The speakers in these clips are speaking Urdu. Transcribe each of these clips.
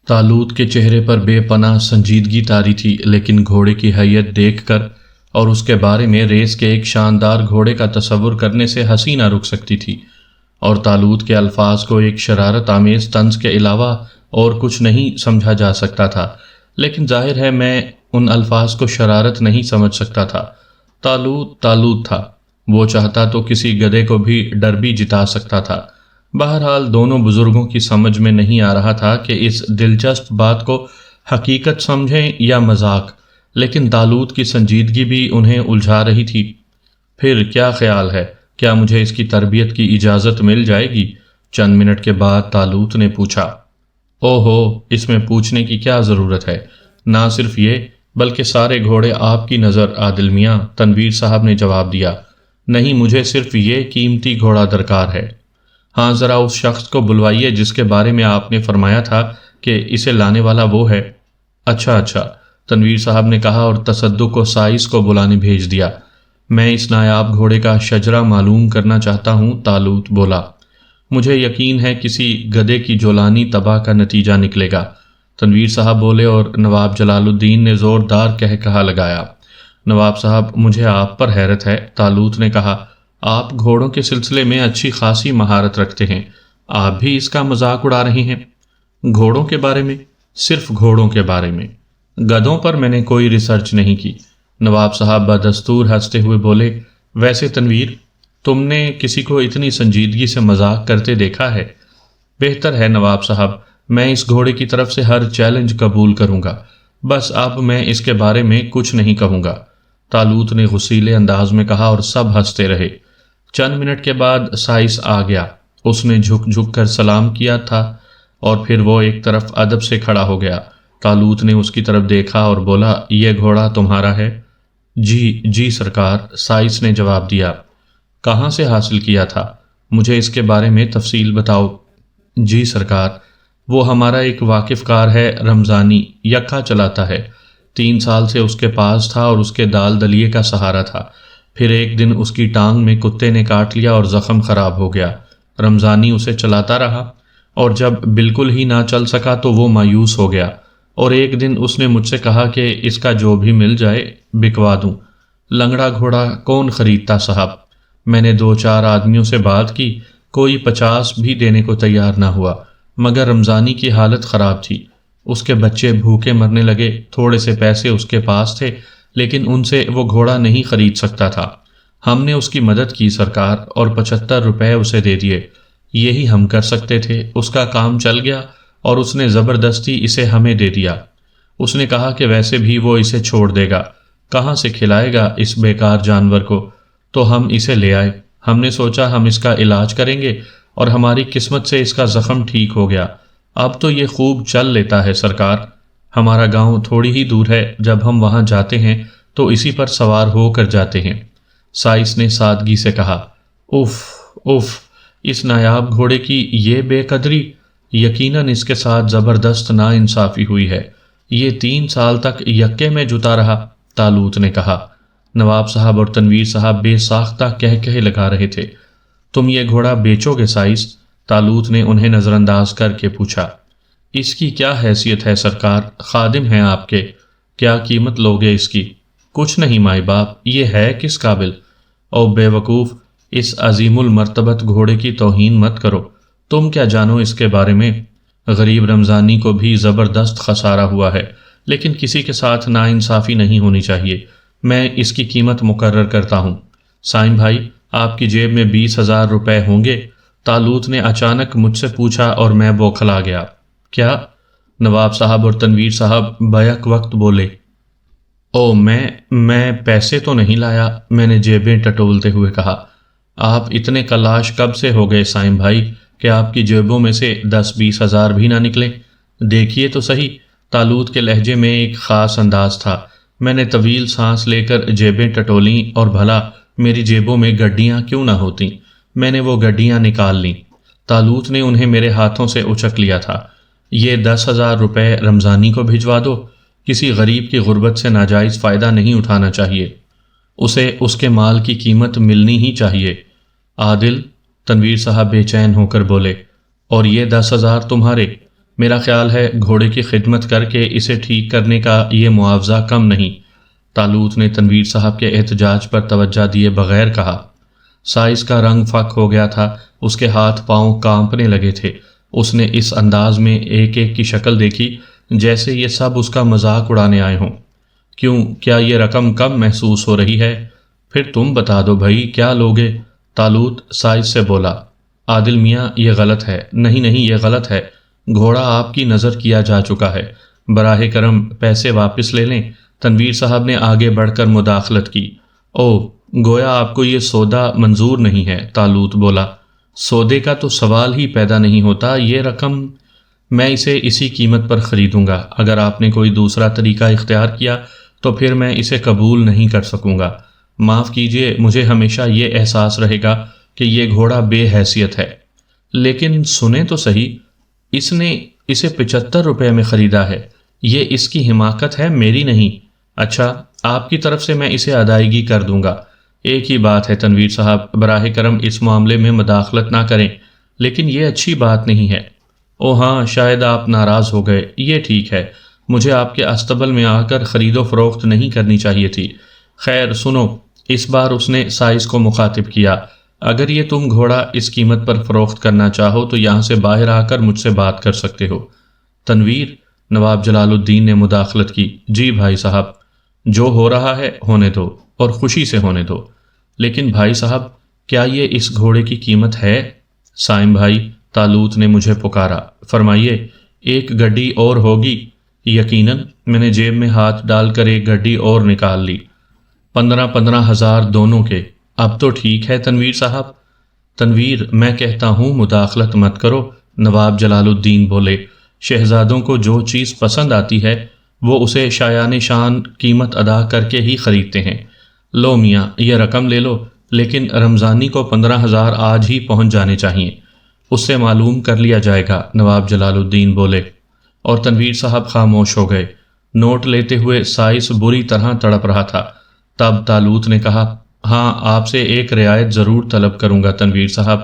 طالوت کے چہرے پر بے پناہ سنجیدگی طاری تھی، لیکن گھوڑے کی حیت دیکھ کر اور اس کے بارے میں ریس کے ایک شاندار گھوڑے کا تصور کرنے سے ہنسی نہ رک سکتی تھی، اور طالوت کے الفاظ کو ایک شرارت آمیز طنز کے علاوہ اور کچھ نہیں سمجھا جا سکتا تھا۔ لیکن ظاہر ہے میں ان الفاظ کو شرارت نہیں سمجھ سکتا تھا۔ طالوت طالوت تھا، وہ چاہتا تو کسی گدھے کو بھی ڈر بھی جتا سکتا تھا۔ بہرحال دونوں بزرگوں کی سمجھ میں نہیں آ رہا تھا کہ اس دلچسپ بات کو حقیقت سمجھیں یا مذاق، لیکن طالوت کی سنجیدگی بھی انہیں الجھا رہی تھی۔ پھر کیا خیال ہے، کیا مجھے اس کی تربیت کی اجازت مل جائے گی؟ چند منٹ کے بعد طالوت نے پوچھا۔ اوہو، اس میں پوچھنے کی کیا ضرورت ہے؟ نہ صرف یہ بلکہ سارے گھوڑے آپ کی نظر عادل میاں، تنویر صاحب نے جواب دیا۔ نہیں، مجھے صرف یہ قیمتی گھوڑا درکار ہے۔ ہاں، ذرا اس شخص کو بلوائیے جس کے بارے میں آپ نے فرمایا تھا کہ اسے لانے والا وہ ہے۔ اچھا اچھا، تنویر صاحب نے کہا اور تصدق و سائز کو بلانے بھیج دیا۔ میں اس نایاب گھوڑے کا شجرہ معلوم کرنا چاہتا ہوں، طالوت بولا۔ مجھے یقین ہے کسی گدھے کی جولانی تباہ کا نتیجہ نکلے گا، تنویر صاحب بولے، اور نواب جلال الدین نے زوردار کہا لگایا۔ نواب صاحب، مجھے آپ پر حیرت ہے، طالوت نے کہا۔ آپ گھوڑوں کے سلسلے میں اچھی خاصی مہارت رکھتے ہیں، آپ بھی اس کا مذاق اڑا رہے ہیں؟ گھوڑوں کے بارے میں؟ صرف گھوڑوں کے بارے میں، گدھوں پر میں نے کوئی ریسرچ نہیں کی۔ نواب صاحب بدستور ہنستے ہوئے بولے، ویسے تنویر، تم نے کسی کو اتنی سنجیدگی سے مذاق کرتے دیکھا ہے؟ بہتر ہے نواب صاحب، میں اس گھوڑے کی طرف سے ہر چیلنج قبول کروں گا، بس اب میں اس کے بارے میں کچھ نہیں کہوں گا، طالوت نے غصیلے انداز میں کہا، اور سب ہنستے رہے۔ چند منٹ کے بعد سائس آ گیا، اس نے جھک جھک کر سلام کیا تھا اور پھر وہ ایک طرف ادب سے کھڑا ہو گیا۔ طالوت نے اس کی طرف دیکھا اور بولا، یہ گھوڑا تمہارا ہے؟ جی سرکار، سائس نے جواب دیا۔ کہاں سے حاصل کیا تھا؟ مجھے اس کے بارے میں تفصیل بتاؤ۔ جی سرکار، وہ ہمارا ایک واقف کار ہے، رمضانی، یکا چلاتا ہے، 3 سال سے اس کے پاس تھا اور اس کے دال دلیے کا سہارا تھا۔ پھر ایک دن اس کی ٹانگ میں کتے نے کاٹ لیا اور زخم خراب ہو گیا۔ رمضانی اسے چلاتا رہا اور جب بالکل ہی نہ چل سکا تو وہ مایوس ہو گیا، اور ایک دن اس نے مجھ سے کہا کہ اس کا جو بھی مل جائے بکوا دوں۔ لنگڑا گھوڑا کون خریدتا صاحب؟ میں نے 2-4 آدمیوں سے بات کی، کوئی 50 بھی دینے کو تیار نہ ہوا، مگر رمضانی کی حالت خراب تھی، اس کے بچے بھوکے مرنے لگے، تھوڑے سے پیسے اس کے پاس تھے لیکن ان سے وہ گھوڑا نہیں خرید سکتا تھا۔ ہم نے اس کی مدد کی سرکار، اور 75 روپے اسے دے دیے، یہی ہم کر سکتے تھے۔ اس کا کام چل گیا اور اس نے زبردستی اسے ہمیں دے دیا۔ اس نے کہا کہ ویسے بھی وہ اسے چھوڑ دے گا، کہاں سے کھلائے گا اس بیکار جانور کو، تو ہم اسے لے آئے۔ ہم نے سوچا ہم اس کا علاج کریں گے اور ہماری قسمت سے اس کا زخم ٹھیک ہو گیا۔ اب تو یہ خوب چل لیتا ہے سرکار۔ ہمارا گاؤں تھوڑی ہی دور ہے، جب ہم وہاں جاتے ہیں تو اسی پر سوار ہو کر جاتے ہیں۔ سائس نے سادگی سے کہا۔ اف اف، اس نایاب گھوڑے کی یہ بے قدری! یقیناً اس کے ساتھ زبردست ناانصافی ہوئی ہے، یہ 3 سال تک یکے میں جتا رہا، طالوت نے کہا۔ نواب صاحب اور تنویر صاحب بے ساختہ کہے لگا رہے تھے۔ تم یہ گھوڑا بیچو گے سائس؟ طالوت نے انہیں نظر انداز کر کے پوچھا۔ اس کی کیا حیثیت ہے سرکار، خادم ہیں آپ کے، کیا قیمت لوگے اس کی؟ کچھ نہیں مائی باپ، یہ ہے کس قابل؟ او بے وقوف، اس عظیم المرتبت گھوڑے کی توہین مت کرو، تم کیا جانو اس کے بارے میں؟ غریب رمضانی کو بھی زبردست خسارہ ہوا ہے، لیکن کسی کے ساتھ ناانصافی نہیں ہونی چاہیے۔ میں اس کی قیمت مقرر کرتا ہوں۔ سائم بھائی، آپ کی جیب میں 20,000 روپے ہوں گے؟ طالوت نے اچانک مجھ سے پوچھا اور میں بوکھلا گیا۔ کیا؟ نواب صاحب اور تنویر صاحب بیک وقت بولے۔ او میں پیسے تو نہیں لایا، میں نے جیبیں ٹٹولتے ہوئے کہا۔ آپ اتنے کلاش کب سے ہو گئے سائم بھائی کہ آپ کی جیبوں میں سے 10-20 ہزار بھی نہ نکلے؟ دیکھیے تو صحیح، طالوت کے لہجے میں ایک خاص انداز تھا۔ میں نے طویل سانس لے کر جیبیں ٹٹولیں، اور بھلا میری جیبوں میں گڈیاں کیوں نہ ہوتیں؟ میں نے وہ گڈیاں نکال لیں۔ طالوت نے انہیں میرے ہاتھوں سے اچک لیا تھا۔ یہ 10,000 روپے رمضانی کو بھجوا دو، کسی غریب کی غربت سے ناجائز فائدہ نہیں اٹھانا چاہیے، اسے اس کے مال کی قیمت ملنی ہی چاہیے۔ عادل، تنویر صاحب بے چین ہو کر بولے، اور یہ 10,000 تمہارے؟ میرا خیال ہے گھوڑے کی خدمت کر کے اسے ٹھیک کرنے کا یہ معاوضہ کم نہیں۔ طالوت نے تنویر صاحب کے احتجاج پر توجہ دیے بغیر کہا۔ سائز کا رنگ فک ہو گیا تھا، اس کے ہاتھ پاؤں کانپنے لگے تھے۔ اس نے اس انداز میں ایک ایک کی شکل دیکھی جیسے یہ سب اس کا مذاق اڑانے آئے ہوں۔ کیوں، کیا یہ رقم کم محسوس ہو رہی ہے؟ پھر تم بتا دو بھائی، کیا لوگے؟ طالوت سائز سے بولا۔ عادل میاں، یہ غلط ہے۔ نہیں نہیں، یہ غلط ہے، گھوڑا آپ کی نظر کیا جا چکا ہے، براہ کرم پیسے واپس لے لیں۔ تنویر صاحب نے آگے بڑھ کر مداخلت کی۔ او، گویا آپ کو یہ سودا منظور نہیں ہے، طالوت بولا۔ سودے کا تو سوال ہی پیدا نہیں ہوتا، یہ رقم میں اسے اسی قیمت پر خریدوں گا۔ اگر آپ نے کوئی دوسرا طریقہ اختیار کیا تو پھر میں اسے قبول نہیں کر سکوں گا۔ معاف کیجیے، مجھے ہمیشہ یہ احساس رہے گا کہ یہ گھوڑا بے حیثیت ہے۔ لیکن سنیں تو صحیح، اس نے اسے 75 روپے میں خریدا ہے، یہ اس کی حماقت ہے، میری نہیں۔ اچھا، آپ کی طرف سے میں اسے ادائیگی کر دوں گا۔ ایک ہی بات ہے تنویر صاحب، براہ کرم اس معاملے میں مداخلت نہ کریں، لیکن یہ اچھی بات نہیں ہے۔ او ہاں، شاید آپ ناراض ہو گئے، یہ ٹھیک ہے، مجھے آپ کے استبل میں آ کر خرید و فروخت نہیں کرنی چاہیے تھی۔ خیر سنو، اس بار اس نے سائز کو مخاطب کیا، اگر یہ تم گھوڑا اس قیمت پر فروخت کرنا چاہو تو یہاں سے باہر آ کر مجھ سے بات کر سکتے ہو۔ تنویر، نواب جلال الدین نے مداخلت کی۔ جی بھائی صاحب، جو ہو رہا ہے ہونے دو، اور خوشی سے ہونے دو۔ لیکن بھائی صاحب، کیا یہ اس گھوڑے کی قیمت ہے؟ سائم بھائی، طالوت نے مجھے پکارا۔ فرمائیے، ایک گڈی اور ہوگی؟ یقیناً، میں نے جیب میں ہاتھ ڈال کر ایک گڈی اور نکال لی۔ 15 ہزار دونوں کے۔ اب تو ٹھیک ہے تنویر صاحب۔ تنویر، میں کہتا ہوں مداخلت مت کرو، نواب جلال الدین بولے۔ شہزادوں کو جو چیز پسند آتی ہے وہ اسے شایان شان قیمت ادا کر کے ہی خریدتے ہیں۔ لو میاں، یہ رقم لے لو، لیکن رمضانی کو 15 ہزار آج ہی پہنچ جانے چاہیے، اس سے معلوم کر لیا جائے گا، نواب جلال الدین بولے۔ اور تنویر صاحب خاموش ہو گئے۔ نوٹ لیتے ہوئے سائس بری طرح تڑپ رہا تھا۔ تب طالوت نے کہا، ہاں، آپ سے ایک رعایت ضرور طلب کروں گا تنویر صاحب۔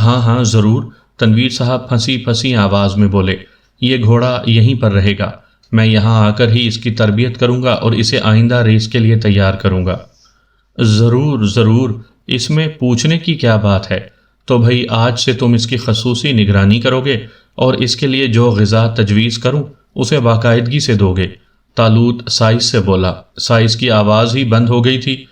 ہاں ہاں ضرور، تنویر صاحب پھنسی پھنسی آواز میں بولے۔ یہ گھوڑا یہیں پر رہے گا، میں یہاں آ کر ہی اس کی تربیت کروں گا اور اسے آئندہ ریس کے لیے تیار کروں گا۔ ضرور ضرور، اس میں پوچھنے کی کیا بات ہے؟ تو بھئی آج سے تم اس کی خصوصی نگرانی کرو گے اور اس کے لیے جو غذا تجویز کروں اسے باقاعدگی سے دو گے، طالوت سائس سے بولا۔ سائس کی آواز ہی بند ہو گئی تھی۔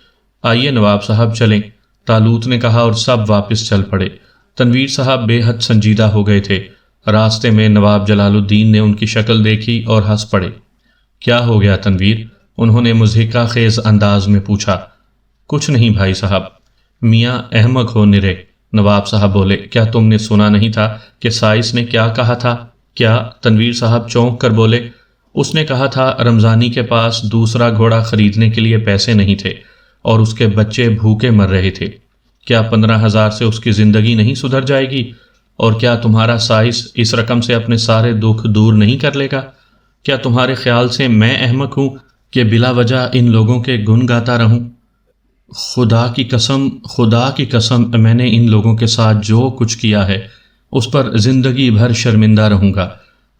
آئیے نواب صاحب چلیں، طالوت نے کہا اور سب واپس چل پڑے۔ تنویر صاحب بے حد سنجیدہ ہو گئے تھے۔ راستے میں نواب جلال الدین نے ان کی شکل دیکھی اور ہنس پڑے۔ کیا ہو گیا تنویر؟ انہوں نے مضحکہ خیز انداز میں پوچھا۔ کچھ نہیں بھائی صاحب۔ میاں احمق ہو نرے، نواب صاحب بولے۔ کیا تم نے سنا نہیں تھا کہ سائس نے کیا کہا تھا؟ کیا؟ تنویر صاحب چونک کر بولے۔ اس نے کہا تھا رمضانی کے پاس دوسرا گھوڑا خریدنے کے لیے پیسے نہیں تھے اور اس کے بچے بھوکے مر رہے تھے۔ کیا 15 ہزار سے اس کی زندگی نہیں سدھر جائے گی؟ اور کیا تمہارا سائس اس رقم سے اپنے سارے دکھ دور نہیں کر لے گا؟ کیا تمہارے خیال سے میں احمق ہوں کہ بلا وجہ ان لوگوں کے گن گاتا رہوں؟ خدا کی قسم میں نے ان لوگوں کے ساتھ جو کچھ کیا ہے اس پر زندگی بھر شرمندہ رہوں گا،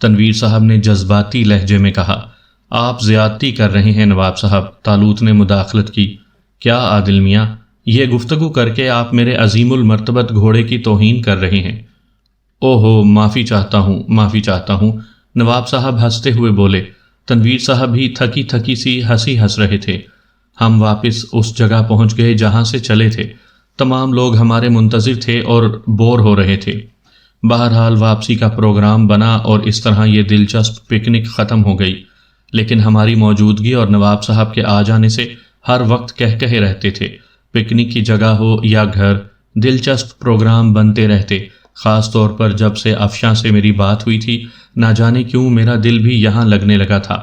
تنویر صاحب نے جذباتی لہجے میں کہا۔ آپ زیادتی کر رہے ہیں نواب صاحب، طالوت نے مداخلت کی۔ کیا عادل میاں، یہ گفتگو کر کے آپ میرے عظیم المرتبت گھوڑے کی توہین کر رہے ہیں۔ اوہو، معافی چاہتا ہوں، نواب صاحب ہنستے ہوئے بولے۔ تنویر صاحب بھی تھکی تھکی سی ہنسی ہنس رہے تھے۔ ہم واپس اس جگہ پہنچ گئے جہاں سے چلے تھے۔ تمام لوگ ہمارے منتظر تھے اور بور ہو رہے تھے۔ بہرحال واپسی کا پروگرام بنا اور اس طرح یہ دلچسپ پکنک ختم ہو گئی، لیکن ہماری موجودگی اور نواب صاحب کے آ جانے سے ہر وقت کہے رہتے تھے۔ پکنک کی جگہ ہو یا گھر، دلچسپ پروگرام بنتے رہتے، خاص طور پر جب سے افشاں سے میری بات ہوئی تھی۔ نہ جانے کیوں میرا دل بھی یہاں لگنے لگا تھا۔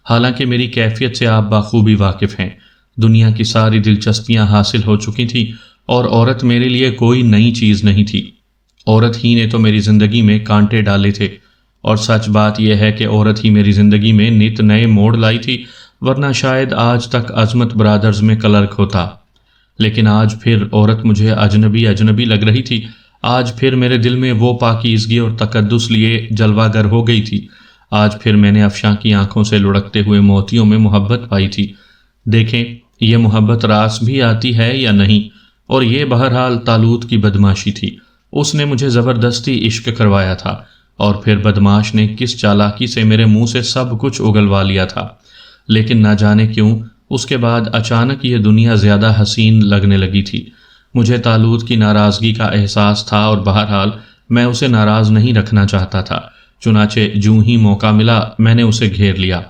حالانکہ میری کیفیت سے آپ بخوبی واقف ہیں، دنیا کی ساری دلچسپیاں حاصل ہو چکی تھیں اور عورت میرے لیے کوئی نئی چیز نہیں تھی۔ عورت ہی نے تو میری زندگی میں کانٹے ڈالے تھے، اور سچ بات یہ ہے کہ عورت ہی میری زندگی میں نت نئے موڑ لائی تھی، ورنہ شاید آج تک عظمت برادرز میں کلرک ہوتا۔ لیکن آج پھر عورت مجھے اجنبی لگ رہی تھی۔ آج پھر میرے دل میں وہ پاکیزگی اور تقدس لیے جلوہ گر ہو گئی تھی۔ آج پھر میں نے افشاں کی آنکھوں سے لڑکتے ہوئے موتیوں میں محبت پائی تھی۔ دیکھیں یہ محبت راس بھی آتی ہے یا نہیں، اور یہ بہرحال طالوت کی بدماشی تھی۔ اس نے مجھے زبردستی عشق کروایا تھا، اور پھر بدماش نے کس چالاکی سے میرے منہ سے سب کچھ اگلوا لیا تھا۔ لیکن نہ جانے کیوں اس کے بعد اچانک یہ دنیا زیادہ حسین لگنے لگی تھی۔ مجھے طالوت کی ناراضگی کا احساس تھا، اور بہرحال میں اسے ناراض نہیں رکھنا چاہتا تھا۔ چنانچہ جوں ہی موقع ملا میں نے اسے گھیر لیا۔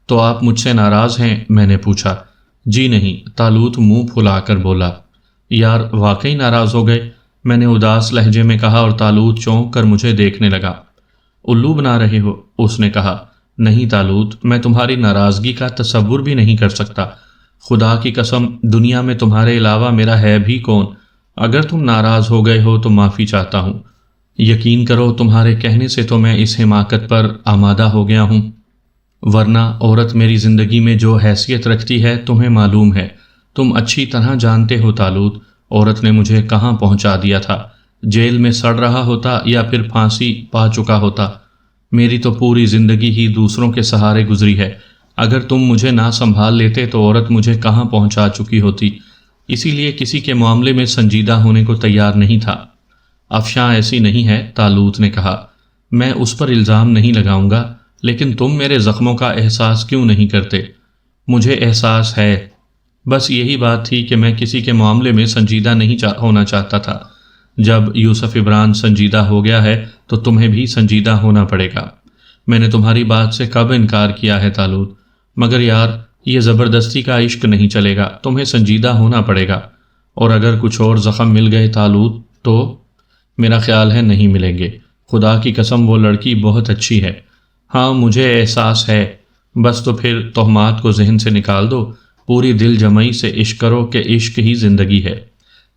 تو آپ مجھ سے ناراض ہیں؟ میں نے پوچھا۔ جی نہیں، طالوت منہ پھلا کر بولا۔ یار واقعی ناراض ہو گئے؟ میں نے اداس لہجے میں کہا، اور طالوت چونک کر مجھے دیکھنے لگا۔ الو بنا رہے ہو؟ اس نے کہا۔ نہیں طالوت، میں تمہاری ناراضگی کا تصور بھی نہیں کر سکتا۔ خدا کی قسم دنیا میں تمہارے علاوہ میرا ہے بھی کون؟ اگر تم ناراض ہو گئے ہو تو معافی چاہتا ہوں۔ یقین کرو تمہارے کہنے سے تو میں اس حماقت پر آمادہ ہو گیا ہوں، ورنہ عورت میری زندگی میں جو حیثیت رکھتی ہے تمہیں معلوم ہے۔ تم اچھی طرح جانتے ہو طالوت، عورت نے مجھے کہاں پہنچا دیا تھا۔ جیل میں سڑ رہا ہوتا یا پھر پھانسی پا چکا ہوتا۔ میری تو پوری زندگی ہی دوسروں کے سہارے گزری ہے۔ اگر تم مجھے نہ سنبھال لیتے تو عورت مجھے کہاں پہنچا چکی ہوتی۔ اسی لیے کسی کے معاملے میں سنجیدہ ہونے کو تیار نہیں تھا۔ افشاں ایسی نہیں ہے، طالوت نے کہا۔ میں اس پر الزام نہیں لگاؤں گا، لیکن تم میرے زخموں کا احساس کیوں نہیں کرتے؟ مجھے احساس ہے، بس یہی بات تھی کہ میں کسی کے معاملے میں سنجیدہ نہیں ہونا چاہتا تھا۔ جب یوسف عبران سنجیدہ ہو گیا ہے تو تمہیں بھی سنجیدہ ہونا پڑے گا۔ میں نے تمہاری بات سے کب انکار کیا ہے طالوت، مگر یار یہ زبردستی کا عشق نہیں چلے گا، تمہیں سنجیدہ ہونا پڑے گا۔ اور اگر کچھ اور زخم مل گئے طالوت تو میرا خیال ہے نہیں ملیں گے۔ خدا کی قسم وہ لڑکی بہت اچھی ہے۔ ہاں مجھے احساس ہے، بس تو پھر تہمات کو ذہن سے نکال دو، پوری دل جمعی سے عشق کرو کہ عشق ہی زندگی ہے،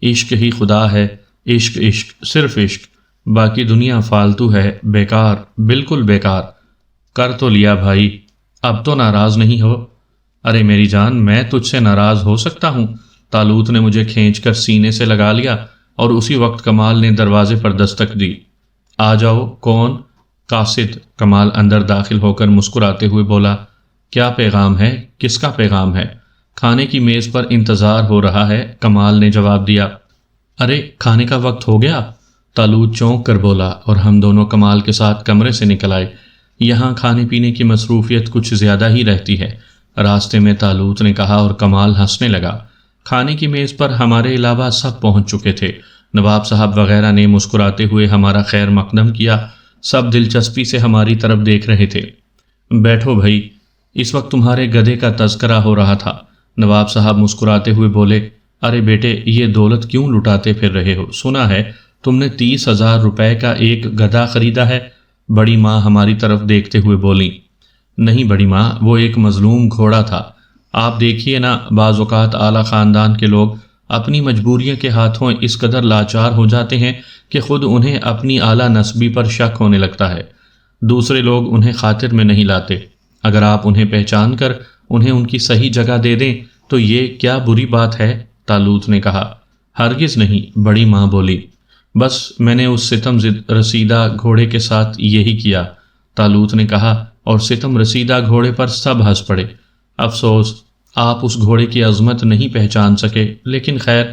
عشق ہی خدا ہے، عشق عشق صرف عشق، باقی دنیا فالتو ہے، بیکار، بالکل بیکار۔ کر تو لیا بھائی، اب تو ناراض نہیں ہو؟ ارے میری جان میں تجھ سے ناراض ہو سکتا ہوں؟ طالوت نے مجھے کھینچ کر سینے سے لگا لیا، اور اسی وقت کمال نے دروازے پر دستک دی۔ آ جاؤ۔ کون؟ قاصد۔ کمال اندر داخل ہو کر مسکراتے ہوئے بولا۔ کیا پیغام ہے؟ کس کا پیغام ہے؟ کھانے کی میز پر انتظار ہو رہا ہے، کمال نے جواب دیا۔ ارے کھانے کا وقت ہو گیا؟ طالوت چونک کر بولا، اور ہم دونوں کمال کے ساتھ کمرے سے نکل آئے۔ یہاں کھانے پینے کی مصروفیت کچھ زیادہ ہی رہتی ہے، راستے میں طالوت نے کہا، اور کمال ہنسنے لگا۔ کھانے کی میز پر ہمارے علاوہ سب پہنچ چکے تھے۔ نواب صاحب وغیرہ نے مسکراتے ہوئے ہمارا خیر مقدم کیا، سب دلچسپی سے ہماری طرف دیکھ رہے تھے۔ بیٹھو بھائی، اس وقت تمہارے گدھے کا تذکرہ ہو رہا تھا۔ نواب صاحب مسکراتے ہوئے بولے، ارے بیٹے یہ دولت کیوں لٹاتے پھر رہے ہو؟ سنا ہے تم نے 30,000 روپے کا ایک گدھا خریدا ہے؟ بڑی ماں ہماری طرف دیکھتے ہوئے بولی۔ نہیں بڑی ماں، وہ ایک مظلوم گھوڑا تھا۔ آپ دیکھیے نا، بعض اوقات اعلیٰ خاندان کے لوگ اپنی مجبوریوں کے ہاتھوں اس قدر لاچار ہو جاتے ہیں کہ خود انہیں اپنی اعلیٰ نسبی پر شک ہونے لگتا ہے۔ دوسرے لوگ انہیں خاطر میں نہیں لاتے۔ اگر آپ انہیں پہچان کر انہیں ان کی صحیح جگہ دے دیں تو یہ کیا بری بات ہے؟ طالوت نے کہا۔ ہرگز نہیں، بڑی ماں بولی۔ بس میں نے اس ستم رسیدہ گھوڑے کے ساتھ یہی کیا، طالوت نے کہا، اور ستم رسیدہ گھوڑے پر سب ہنس پڑے۔ افسوس آپ اس گھوڑے کی عظمت نہیں پہچان سکے، لیکن خیر،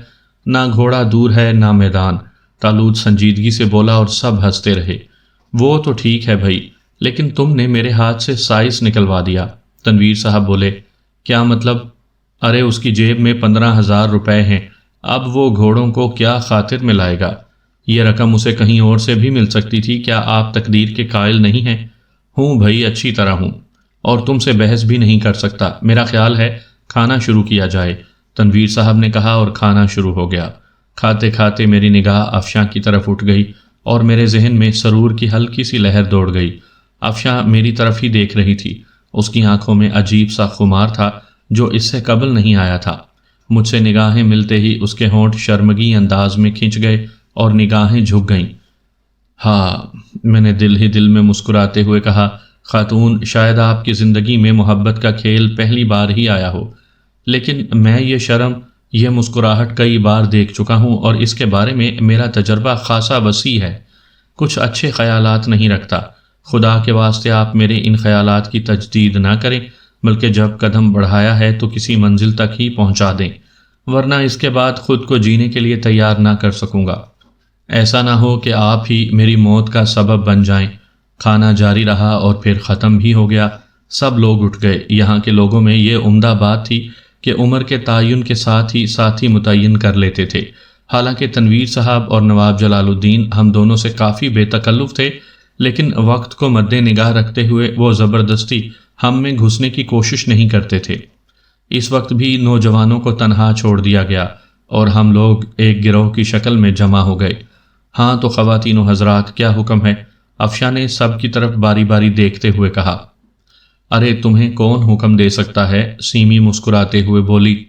نہ گھوڑا دور ہے نہ میدان، طالوت سنجیدگی سے بولا، اور سب ہنستے رہے۔ وہ تو ٹھیک ہے بھائی، لیکن تم نے میرے ہاتھ سے سائز نکلوا دیا۔ تنویر صاحب بولے۔ کیا مطلب؟ ارے اس کی جیب میں 15,000 روپے ہیں، اب وہ گھوڑوں کو کیا خاطر میں لائے گا؟ یہ رقم اسے کہیں اور سے بھی مل سکتی تھی، کیا آپ تقدیر کے قائل نہیں ہیں؟ ہوں بھائی، اچھی طرح ہوں، اور تم سے بحث بھی نہیں کر سکتا۔ میرا خیال ہے کھانا شروع کیا جائے، تنویر صاحب نے کہا، اور کھانا شروع ہو گیا۔ کھاتے کھاتے میری نگاہ افشاں کی طرف اٹھ گئی، اور میرے ذہن میں سرور کی ہلکی سی لہر دوڑ گئی۔ افشاں میری طرف ہی دیکھ رہی تھی، اس کی آنکھوں میں عجیب سا خمار تھا جو اس سے قبل نہیں آیا تھا۔ مجھ سے نگاہیں ملتے ہی اس کے ہونٹ شرمگی انداز میں کھنچ گئے اور نگاہیں جھک گئیں۔ ہاں، میں نے دل ہی دل میں مسکراتے ہوئے کہا، خاتون شاید آپ کی زندگی میں محبت کا کھیل پہلی بار ہی آیا ہو، لیکن میں یہ شرم یہ مسکراہٹ کئی بار دیکھ چکا ہوں اور اس کے بارے میں میرا تجربہ خاصا وسیع ہے۔ کچھ اچھے خیالات نہیں رکھتا۔ خدا کے واسطے آپ میرے ان خیالات کی تجدید نہ کریں، بلکہ جب قدم بڑھایا ہے تو کسی منزل تک ہی پہنچا دیں، ورنہ اس کے بعد خود کو جینے کے لیے تیار نہ کر سکوں گا۔ ایسا نہ ہو کہ آپ ہی میری موت کا سبب بن جائیں۔ کھانا جاری رہا اور پھر ختم بھی ہو گیا۔ سب لوگ اٹھ گئے۔ یہاں کے لوگوں میں یہ عمدہ بات تھی کہ عمر کے تعین کے ساتھ ہی ساتھی متعین کر لیتے تھے۔ حالانکہ تنویر صاحب اور نواب جلال الدین ہم دونوں سے کافی بے تکلف تھے، لیکن وقت کو مد نگاہ رکھتے ہوئے وہ زبردستی ہم میں گھسنے کی کوشش نہیں کرتے تھے۔ اس وقت بھی نوجوانوں کو تنہا چھوڑ دیا گیا اور ہم لوگ ایک گروہ کی شکل میں جمع ہو گئے۔ ہاں تو خواتین و حضرات، کیا حکم ہے؟ افشاں نے سب کی طرف باری باری دیکھتے ہوئے کہا۔ ارے تمہیں کون حکم دے سکتا ہے؟ سیمی مسکراتے ہوئے بولی۔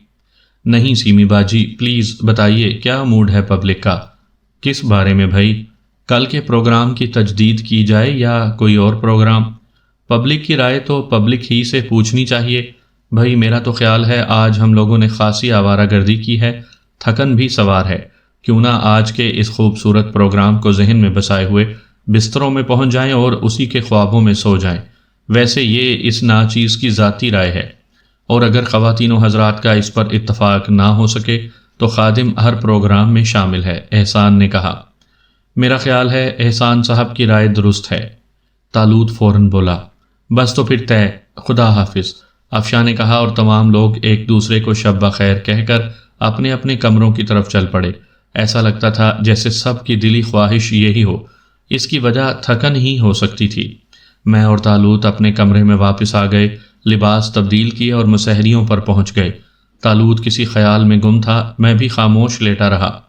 نہیں سیمی باجی، پلیز بتائیے کیا موڈ ہے پبلک کا؟ کس بارے میں بھائی؟ کل کے پروگرام کی تجدید کی جائے یا کوئی اور پروگرام؟ پبلک کی رائے تو پبلک ہی سے پوچھنی چاہیے بھائی۔ میرا تو خیال ہے آج ہم لوگوں نے خاصی آوارہ گردی کی ہے، تھکن بھی سوار ہے۔ کیوں نہ آج کے اس خوبصورت پروگرام کو ذہن میں بسائے ہوئے بستروں میں پہنچ جائیں اور اسی کے خوابوں میں سو جائیں۔ ویسے یہ اس ناچیز کی ذاتی رائے ہے، اور اگر خواتین و حضرات کا اس پر اتفاق نہ ہو سکے تو خادم ہر پروگرام میں شامل ہے، احسان نے کہا۔ میرا خیال ہے احسان صاحب کی رائے درست ہے، طالوت فوراً بولا۔ بس تو پھر طے، خدا حافظ، افشاں نے کہا، اور تمام لوگ ایک دوسرے کو شب بخیر کہہ کر اپنے اپنے کمروں کی طرف چل پڑے۔ ایسا لگتا تھا جیسے سب کی دلی خواہش یہی ہو۔ اس کی وجہ تھکن ہی ہو سکتی تھی۔ میں اور طالوت اپنے کمرے میں واپس آ گئے، لباس تبدیل کیے اور مسحریوں پر پہنچ گئے۔ طالوت کسی خیال میں گم تھا، میں بھی خاموش لیٹا رہا۔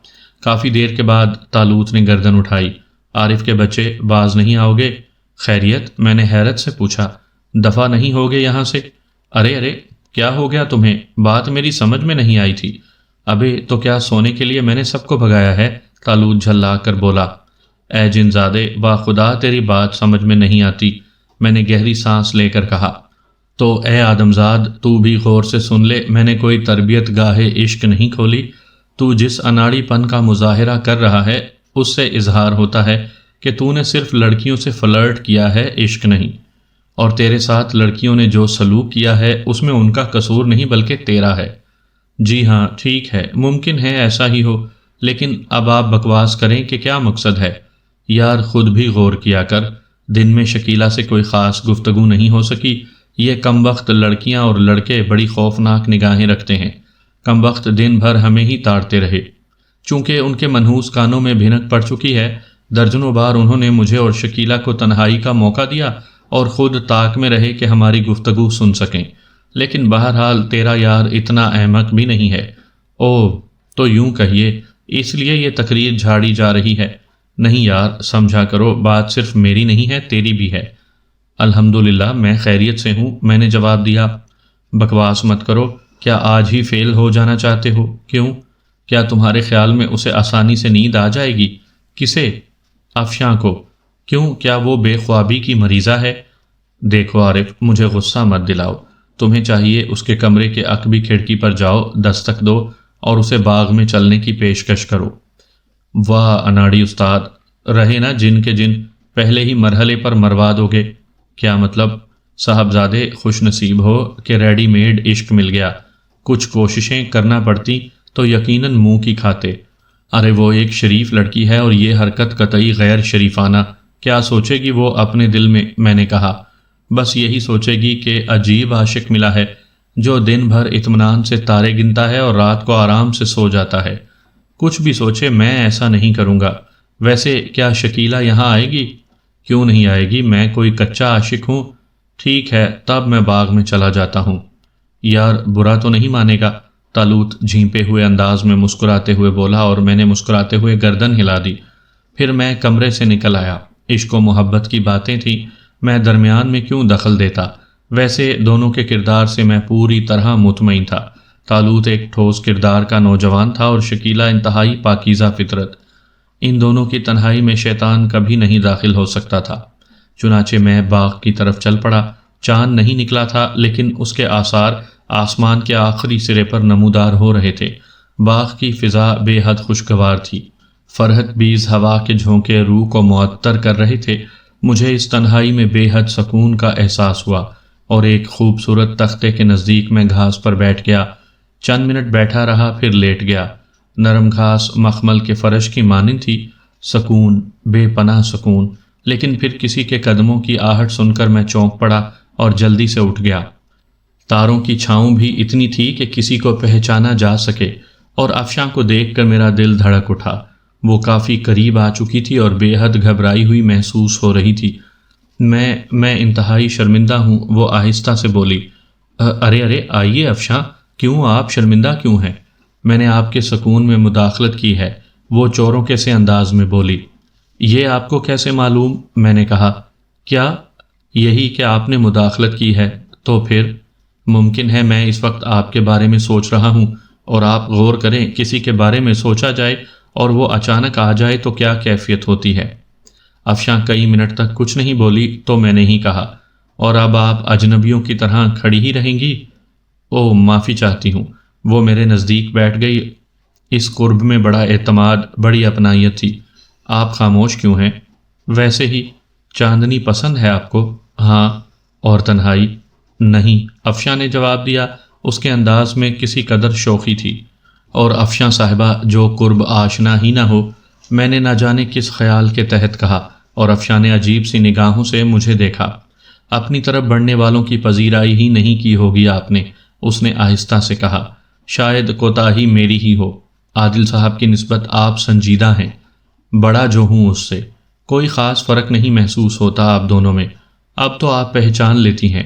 کافی دیر کے بعد طالوت نے گردن اٹھائی۔ عارف کے بچے، باز نہیں آؤ گے؟ خیریت؟ میں نے حیرت سے پوچھا۔ دفع نہیں ہوگے یہاں سے؟ ارے ارے، کیا ہو گیا تمہیں؟ بات میری سمجھ میں نہیں آئی تھی۔ ابے تو کیا سونے کے لیے میں نے سب کو بھگایا ہے؟ طالوت جھلا کر بولا۔ اے جنزادے، باخدا تیری بات سمجھ میں نہیں آتی، میں نے گہری سانس لے کر کہا۔ تو اے آدمزاد، تو بھی غور سے سن لے، میں نے کوئی تربیت گاہ عشق نہیں کھولی۔ تو جس اناڑی پن کا مظاہرہ کر رہا ہے اس سے اظہار ہوتا ہے کہ تو نے صرف لڑکیوں سے فلرٹ کیا ہے، عشق نہیں۔ اور تیرے ساتھ لڑکیوں نے جو سلوک کیا ہے اس میں ان کا قصور نہیں بلکہ تیرا ہے۔ جی ہاں ٹھیک ہے، ممکن ہے ایسا ہی ہو، لیکن اب آپ بکواس کریں کہ کیا مقصد ہے؟ یار خود بھی غور کیا کر، دن میں شکیلہ سے کوئی خاص گفتگو نہیں ہو سکی۔ یہ کمبخت لڑکیاں اور لڑکے بڑی خوفناک نگاہیں رکھتے ہیں۔ کمبخت دن بھر ہمیں ہی تاڑتے رہے۔ چونکہ ان کے منحوس کانوں میں بھنک پڑ چکی ہے، درجنوں بار انہوں نے مجھے اور شکیلہ کو تنہائی کا موقع دیا اور خود طاق میں رہے کہ ہماری گفتگو سن سکیں، لیکن بہرحال تیرا یار اتنا احمق بھی نہیں ہے۔ اوہ، تو یوں کہیے اس لیے یہ تقریر جھاڑی جا رہی ہے؟ نہیں یار، سمجھا کرو، بات صرف میری نہیں ہے، تیری بھی ہے۔ الحمدللہ میں خیریت سے ہوں، میں نے جواب دیا۔ بکواس مت کرو، کیا آج ہی فیل ہو جانا چاہتے ہو؟ کیوں؟ کیا تمہارے خیال میں اسے آسانی سے نیند آ جائے گی؟ کسے؟ افشاں کو۔ کیوں، کیا وہ بے خوابی کی مریضہ ہے؟ دیکھو عارف، مجھے غصہ مت دلاؤ، تمہیں چاہیے اس کے کمرے کے عقبی کھڑکی پر جاؤ، دستک دو اور اسے باغ میں چلنے کی پیشکش کرو۔ واہ اناڑی استاد، رہے نا جن کے جن، پہلے ہی مرحلے پر مروا دو گے۔ کیا مطلب؟ صاحبزادے خوش نصیب ہو کہ ریڈی میڈ عشق مل گیا، کچھ کوششیں کرنا پڑتی تو یقیناً منہ کی کھاتے۔ ارے وہ ایک شریف لڑکی ہے اور یہ حرکت قطعی غیر شریفانہ، کیا سوچے گی وہ اپنے دل میں نے کہا۔ بس یہی سوچے گی کہ عجیب عاشق ملا ہے جو دن بھر اطمینان سے تارے گنتا ہے اور رات کو آرام سے سو جاتا ہے۔ کچھ بھی سوچے، میں ایسا نہیں کروں گا۔ ویسے کیا شکیلہ یہاں آئے گی؟ کیوں نہیں آئے گی، میں کوئی کچا عاشق ہوں؟ ٹھیک ہے، تب میں باغ میں چلا جاتا ہوں۔ یار برا تو نہیں مانے گا؟ طالوت جھیمپے ہوئے انداز میں مسکراتے ہوئے بولا اور میں نے مسکراتے ہوئے گردن ہلا دی۔ پھر میں کمرے سے نکل آیا۔ عشق و محبت کی باتیں تھیں، میں درمیان میں کیوں دخل دیتا؟ ویسے دونوں کے کردار سے میں پوری طرح مطمئن تھا۔ طالوت ایک ٹھوس کردار کا نوجوان تھا اور شکیلہ انتہائی پاکیزہ فطرت۔ ان دونوں کی تنہائی میں شیطان کبھی نہیں داخل ہو سکتا تھا۔ چنانچہ میں باغ کی طرف چل پڑا۔ چاند نہیں نکلا تھا، لیکن اس کے آثار آسمان کے آخری سرے پر نمودار ہو رہے تھے۔ باغ کی فضا بے حد خوشگوار تھی، فرحت بیز ہوا کے جھونکے روح کو معطر کر رہے تھے۔ مجھے اس تنہائی میں بے حد سکون کا احساس ہوا اور ایک خوبصورت تختے کے نزدیک میں گھاس پر بیٹھ گیا۔ چند منٹ بیٹھا رہا، پھر لیٹ گیا۔ نرم گھاس مخمل کے فرش کی مانند تھی، سکون، بے پناہ سکون۔ لیکن پھر کسی کے قدموں کی آہٹ سن کر میں چونک پڑا اور جلدی سے اٹھ گیا۔ تاروں کی چھاؤں بھی اتنی تھی کہ کسی کو پہچانا جا سکے، اور افشاں کو دیکھ کر میرا دل دھڑک اٹھا۔ وہ کافی قریب آ چکی تھی اور بے حد گھبرائی ہوئی محسوس ہو رہی تھی۔ میں انتہائی شرمندہ ہوں، وہ آہستہ سے بولی۔ ارے آئیے افشاں، کیوں آپ شرمندہ کیوں ہیں؟ میں نے آپ کے سکون میں مداخلت کی ہے، وہ چوروں کے سے انداز میں بولی۔ یہ آپ کو کیسے معلوم؟ میں نے کہا۔ کیا یہی کہ آپ نے مداخلت کی ہے؟ تو پھر ممکن ہے میں اس وقت آپ کے بارے میں سوچ رہا ہوں، اور آپ غور کریں، کسی کے بارے میں سوچا جائے اور وہ اچانک آ جائے تو کیا کیفیت ہوتی ہے۔ افشاں کئی منٹ تک کچھ نہیں بولی تو میں نے ہی کہا، اور اب آپ اجنبیوں کی طرح کھڑی ہی رہیں گی؟ اوہ، معافی چاہتی ہوں۔ وہ میرے نزدیک بیٹھ گئی۔ اس قرب میں بڑا اعتماد، بڑی اپنائیت تھی۔ آپ خاموش کیوں ہیں؟ ویسے ہی۔ چاندنی پسند ہے آپ کو؟ ہاں۔ اور تنہائی؟ نہیں، افشاں نے جواب دیا۔ اس کے انداز میں کسی قدر شوخی تھی۔ اور افشاں صاحبہ، جو قرب آشنا ہی نہ ہو، میں نے نہ جانے کس خیال کے تحت کہا، اور افشاں نے عجیب سی نگاہوں سے مجھے دیکھا۔ اپنی طرف بڑھنے والوں کی پذیرائی ہی نہیں کی ہوگی آپ نے، اس نے آہستہ سے کہا۔ شاید کوتاہی میری ہی ہو۔ عادل صاحب کی نسبت آپ سنجیدہ ہیں، بڑا جو ہوں اس سے کوئی خاص فرق نہیں محسوس ہوتا آپ دونوں میں۔ اب تو آپ پہچان لیتی ہیں۔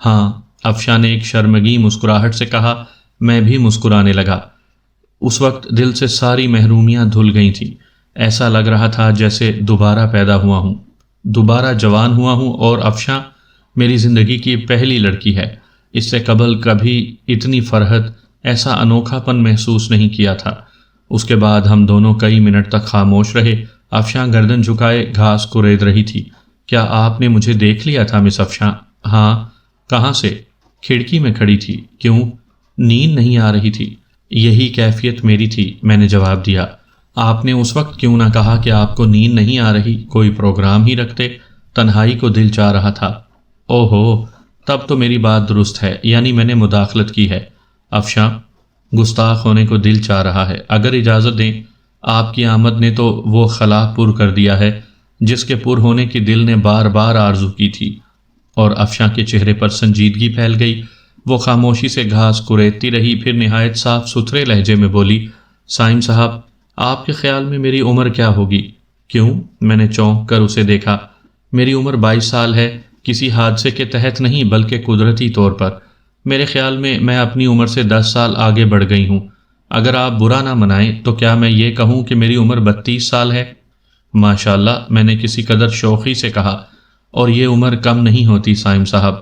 ہاں، افشاں نے ایک شرمگی مسکراہٹ سے کہا۔ میں بھی مسکرانے لگا۔ اس وقت دل سے ساری محرومیاں دھل گئی تھیں۔ ایسا لگ رہا تھا جیسے دوبارہ پیدا ہوا ہوں، دوبارہ جوان ہوا ہوں، اور افشاں میری زندگی کی پہلی لڑکی ہے۔ اس سے قبل کبھی اتنی فرحت، ایسا انوکھا پن محسوس نہیں کیا تھا۔ اس کے بعد ہم دونوں کئی منٹ تک خاموش رہے۔ افشاں گردن جھکائے گھاس کو رید رہی تھی۔ کیا آپ نے مجھے دیکھ لیا تھا مس افشاں؟ ہاں۔ کہاں سے؟ کھڑکی میں کھڑی تھی۔ کیوں؟ نیند نہیں آ رہی تھی۔ یہی کیفیت میری تھی، میں نے جواب دیا۔ آپ نے اس وقت کیوں نہ کہا کہ آپ کو نیند نہیں آ رہی؟ کوئی پروگرام ہی رکھتے، تنہائی کو دل چاہ رہا تھا۔ اوہو، تب تو میری بات درست ہے، یعنی میں نے مداخلت کی ہے۔ افشاں، گستاخ ہونے کو دل چاہ رہا ہے، اگر اجازت دیں۔ آپ کی آمد نے تو وہ خلا پر کر دیا ہے جس کے پر ہونے کی دل نے بار بار آرزو کی تھی۔ اور افشاں کے چہرے پر سنجیدگی پھیل گئی۔ وہ خاموشی سے گھاس کوریدتی رہی، پھر نہایت صاف ستھرے لہجے میں بولی۔ سائم صاحب، آپ کے خیال میں میری عمر کیا ہوگی؟ کیوں؟ میں نے چونک کر اسے دیکھا۔ میری عمر 22 سال ہے، کسی حادثے کے تحت نہیں بلکہ قدرتی طور پر۔ میرے خیال میں اپنی عمر سے 10 سال آگے بڑھ گئی ہوں۔ اگر آپ برا نہ منائیں تو کیا میں یہ کہوں کہ میری عمر 32 سال ہے؟ ماشاءاللہ، میں نے کسی قدر شوخی سے کہا۔ اور یہ عمر کم نہیں ہوتی سائم صاحب،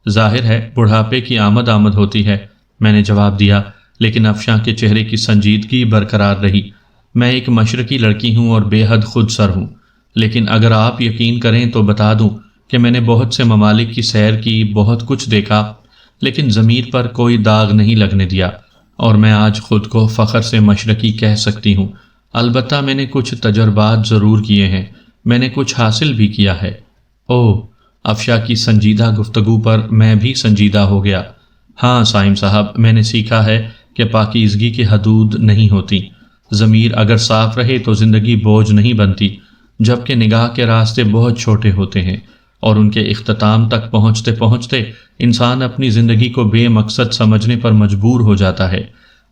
ظاہر ہے بڑھاپے کی آمد ہوتی ہے، میں نے جواب دیا۔ لیکن افشاں کے چہرے کی سنجیدگی برقرار رہی۔ میں ایک مشرقی لڑکی ہوں اور بے حد خود سر ہوں، لیکن اگر آپ یقین کریں تو بتا دوں کہ میں نے بہت سے ممالک کی سیر کی، بہت کچھ دیکھا، لیکن ضمیر پر کوئی داغ نہیں لگنے دیا، اور میں آج خود کو فخر سے مشرقی کہہ سکتی ہوں۔ البتہ میں نے کچھ تجربات ضرور کیے ہیں، میں نے کچھ حاصل بھی کیا ہے۔ اوہ، افشاں کی سنجیدہ گفتگو پر میں بھی سنجیدہ ہو گیا۔ ہاں سائم صاحب، میں نے سیکھا ہے کہ پاکیزگی کی حدود نہیں ہوتی۔ ضمیر اگر صاف رہے تو زندگی بوجھ نہیں بنتی، جبکہ نگاہ کے راستے بہت چھوٹے ہوتے ہیں، اور ان کے اختتام تک پہنچتے پہنچتے انسان اپنی زندگی کو بے مقصد سمجھنے پر مجبور ہو جاتا ہے۔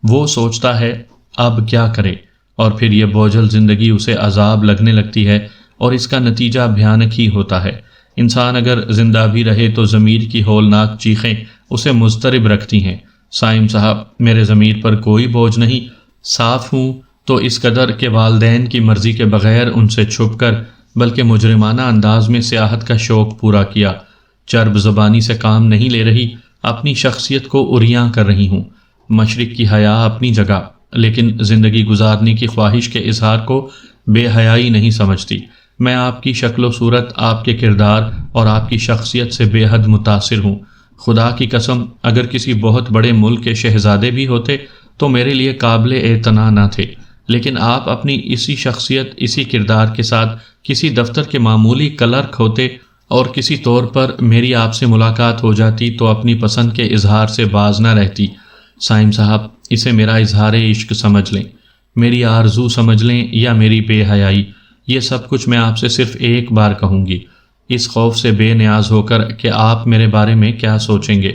وہ سوچتا ہے اب کیا کرے، اور پھر یہ بوجھل زندگی اسے عذاب لگنے لگتی ہے، اور اس کا نتیجہ بھیانک ہی ہوتا ہے۔ انسان اگر زندہ بھی رہے تو ضمیر کی ہولناک چیخیں اسے مضطرب رکھتی ہیں۔ سائم صاحب، میرے ضمیر پر کوئی بوجھ نہیں، صاف ہوں تو اس قدر کہ والدین کی مرضی کے بغیر ان سے چھپ کر بلکہ مجرمانہ انداز میں سیاحت کا شوق پورا کیا۔ چرب زبانی سے کام نہیں لے رہی، اپنی شخصیت کو عریاں کر رہی ہوں۔ مشرق کی حیا اپنی جگہ، لیکن زندگی گزارنے کی خواہش کے اظہار کو بے حیائی نہیں سمجھتی۔ میں آپ کی شکل و صورت، آپ کے کردار اور آپ کی شخصیت سے بے حد متاثر ہوں۔ خدا کی قسم، اگر کسی بہت بڑے ملک کے شہزادے بھی ہوتے تو میرے لیے قابل اعتنا نہ تھے، لیکن آپ اپنی اسی شخصیت، اسی کردار کے ساتھ کسی دفتر کے معمولی کلرک ہوتے اور کسی طور پر میری آپ سے ملاقات ہو جاتی تو اپنی پسند کے اظہار سے باز نہ رہتی۔ سائم صاحب، اسے میرا اظہار عشق سمجھ لیں، میری آرزو سمجھ لیں یا میری بے حیائی، یہ سب کچھ میں آپ سے صرف ایک بار کہوں گی، اس خوف سے بے نیاز ہو کر کہ آپ میرے بارے میں کیا سوچیں گے۔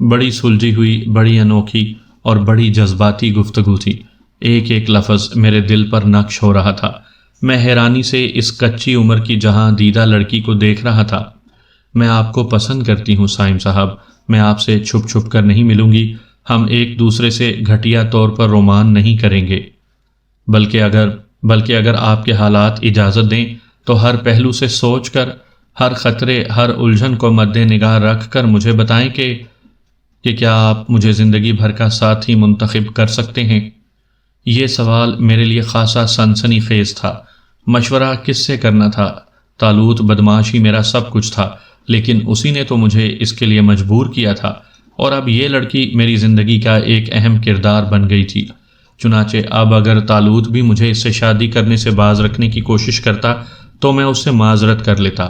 بڑی سلجھی ہوئی، بڑی انوکھی اور بڑی جذباتی گفتگو تھی۔ ایک ایک لفظ میرے دل پر نقش ہو رہا تھا۔ میں حیرانی سے اس کچی عمر کی جہاں دیدہ لڑکی کو دیکھ رہا تھا۔ میں آپ کو پسند کرتی ہوں سائم صاحب، میں آپ سے چھپ چھپ کر نہیں ملوں گی، ہم ایک دوسرے سے گھٹیا طور پر رومان نہیں کریں گے، بلکہ اگر آپ کے حالات اجازت دیں تو ہر پہلو سے سوچ کر، ہر خطرے، ہر الجھن کو مد نگاہ رکھ کر مجھے بتائیں کہ کیا آپ مجھے زندگی بھر کا ساتھی منتخب کر سکتے ہیں؟ یہ سوال میرے لیے خاصا سنسنی خیز تھا۔ مشورہ کس سے کرنا تھا؟ طالوت بدماش ہی میرا سب کچھ تھا، لیکن اسی نے تو مجھے اس کے لیے مجبور کیا تھا، اور اب یہ لڑکی میری زندگی کا ایک اہم کردار بن گئی تھی۔ چنانچہ اب اگر طالوت بھی مجھے اس سے شادی کرنے سے باز رکھنے کی کوشش کرتا تو میں اس سے معذرت کر لیتا۔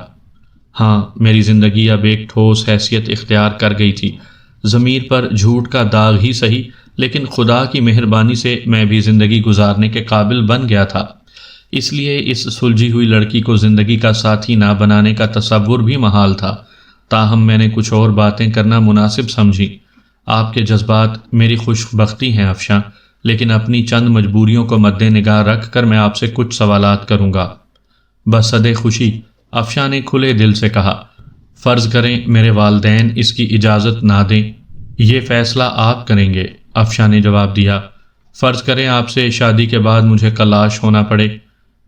ہاں، میری زندگی اب ایک ٹھوس حیثیت اختیار کر گئی تھی، ضمیر پر جھوٹ کا داغ ہی سہی، لیکن خدا کی مہربانی سے میں بھی زندگی گزارنے کے قابل بن گیا تھا۔ اس لیے اس سلجھی ہوئی لڑکی کو زندگی کا ساتھی نہ بنانے کا تصور بھی محال تھا، تاہم میں نے کچھ اور باتیں کرنا مناسب سمجھی۔ آپ کے جذبات میری خوش بختی ہیں افشاں، لیکن اپنی چند مجبوریوں کو مد نگاہ رکھ کر میں آپ سے کچھ سوالات کروں گا۔ بصدِ خوشی، افشاں نے کھلے دل سے کہا۔ فرض کریں میرے والدین اس کی اجازت نہ دیں؟ یہ فیصلہ آپ کریں گے، افشاں نے جواب دیا۔ فرض کریں آپ سے شادی کے بعد مجھے کلاش ہونا پڑے،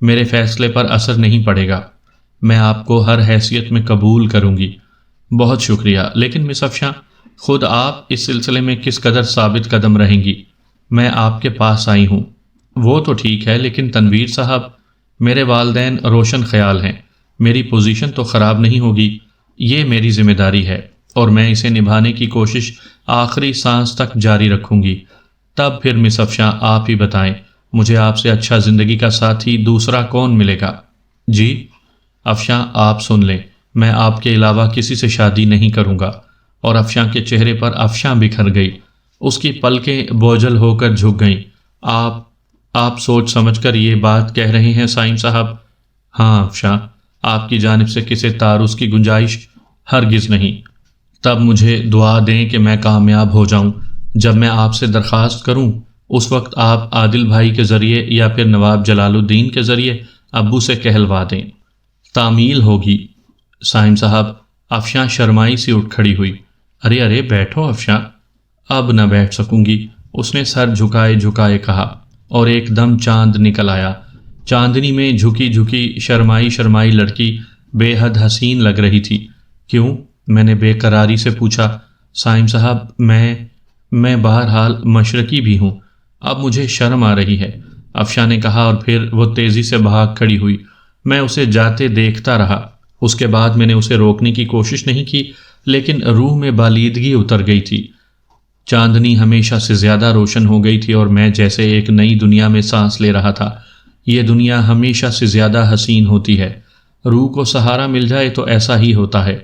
میرے فیصلے پر اثر نہیں پڑے گا، میں آپ کو ہر حیثیت میں قبول کروں گی۔ بہت شکریہ، لیکن مس افشاں، خود آپ اس سلسلے میں کس قدر ثابت قدم رہیں گی؟ میں آپ کے پاس آئی ہوں۔ وہ تو ٹھیک ہے، لیکن تنویر صاحب، میرے والدین روشن خیال ہیں، میری پوزیشن تو خراب نہیں ہوگی، یہ میری ذمہ داری ہے اور میں اسے نبھانے کی کوشش آخری سانس تک جاری رکھوں گی۔ تب پھر مس افشاں آپ ہی بتائیں، مجھے آپ سے اچھا زندگی کا ساتھی دوسرا کون ملے گا؟ جی افشاں، آپ سن لیں، میں آپ کے علاوہ کسی سے شادی نہیں کروں گا۔ اور افشاں کے چہرے پر افشاں بکھر گئی، اس کی پلکیں بوجھل ہو کر جھک گئیں۔ آپ سوچ سمجھ کر یہ بات کہہ رہے ہیں سائم صاحب؟ ہاں افشاں، آپ کی جانب سے کسی تعارض کی گنجائش ہرگز نہیں۔ تب مجھے دعا دیں کہ میں کامیاب ہو جاؤں۔ جب میں آپ سے درخواست کروں اس وقت آپ عادل بھائی کے ذریعے یا پھر نواب جلال الدین کے ذریعے ابو سے کہلوا دیں، تعمیل ہوگی۔ سائم صاحب، افشاں شرمائی سی اٹھ کھڑی ہوئی۔ ارے بیٹھو افشاں۔ اب نہ بیٹھ سکوں گی، اس نے سر جھکائے جھکائے کہا، اور ایک دم چاند نکل آیا۔ چاندنی میں جھکی جھکی شرمائی لڑکی بے حد حسین لگ رہی تھی۔ کیوں؟ میں نے بے قراری سے پوچھا۔ سائم صاحب، میں بہرحال مشرقی بھی ہوں، اب مجھے شرم آ رہی ہے، افشاں نے کہا، اور پھر وہ تیزی سے بھاگ کھڑی ہوئی۔ میں اسے جاتے دیکھتا رہا۔ اس کے بعد میں نے اسے روکنے کی کوشش نہیں کی، لیکن روح میں بالیدگی اتر گئی تھی۔ چاندنی ہمیشہ سے زیادہ روشن ہو گئی تھی اور میں جیسے ایک نئی دنیا میں سانس لے رہا تھا۔ یہ دنیا ہمیشہ سے زیادہ حسین ہوتی ہے، روح کو سہارا مل جائے تو ایسا ہی ہوتا ہے۔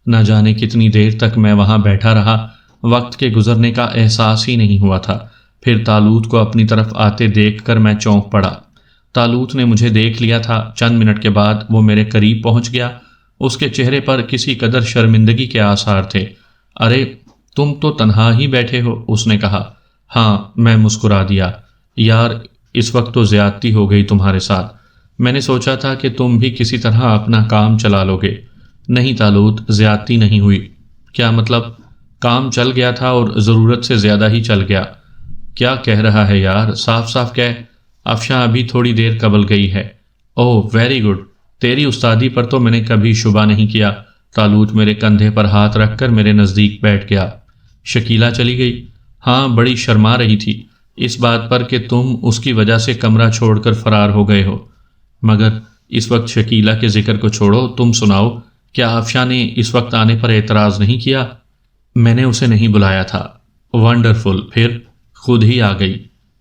نہ جانے کتنی دیر تک میں وہاں بیٹھا رہا، وقت کے گزرنے کا احساس ہی نہیں ہوا تھا۔ پھر طالوت کو اپنی طرف آتے دیکھ کر میں چونک پڑا۔ طالوت نے مجھے دیکھ لیا تھا۔ چند منٹ کے بعد وہ میرے قریب پہنچ گیا۔ اس کے چہرے پر کسی قدر شرمندگی کے آثار تھے۔ ارے تم تو تنہا ہی بیٹھے ہو، اس نے کہا۔ ہاں، میں مسکرا دیا۔ یار، اس وقت تو زیادتی ہو گئی تمہارے ساتھ، میں نے سوچا تھا کہ تم بھی کسی طرح اپنا کام چلا لو گے۔ نہیں طالوت، زیادتی نہیں ہوئی۔ کیا مطلب؟ کام چل گیا تھا اور ضرورت سے زیادہ ہی چل گیا۔ کیا کہہ رہا ہے یار، صاف صاف کہہ۔ افشاں ابھی تھوڑی دیر قبل گئی ہے۔ اوہ ویری گڈ، تیری استادی پر تو میں نے کبھی شبہ نہیں کیا۔ طالوت میرے کندھے پر ہاتھ رکھ کر میرے نزدیک بیٹھ گیا۔ شکیلا چلی گئی؟ ہاں، بڑی شرما رہی تھی اس بات پر کہ تم اس کی وجہ سے کمرہ چھوڑ کر فرار ہو گئے ہو۔ مگر اس وقت شکیلا کے ذکر کو چھوڑو، تم سناؤ، کیا افشاں نے اس وقت آنے پر اعتراض نہیں کیا؟ میں نے اسے نہیں بلایا تھا۔ ونڈرفل، پھر؟ خود ہی آ گئی۔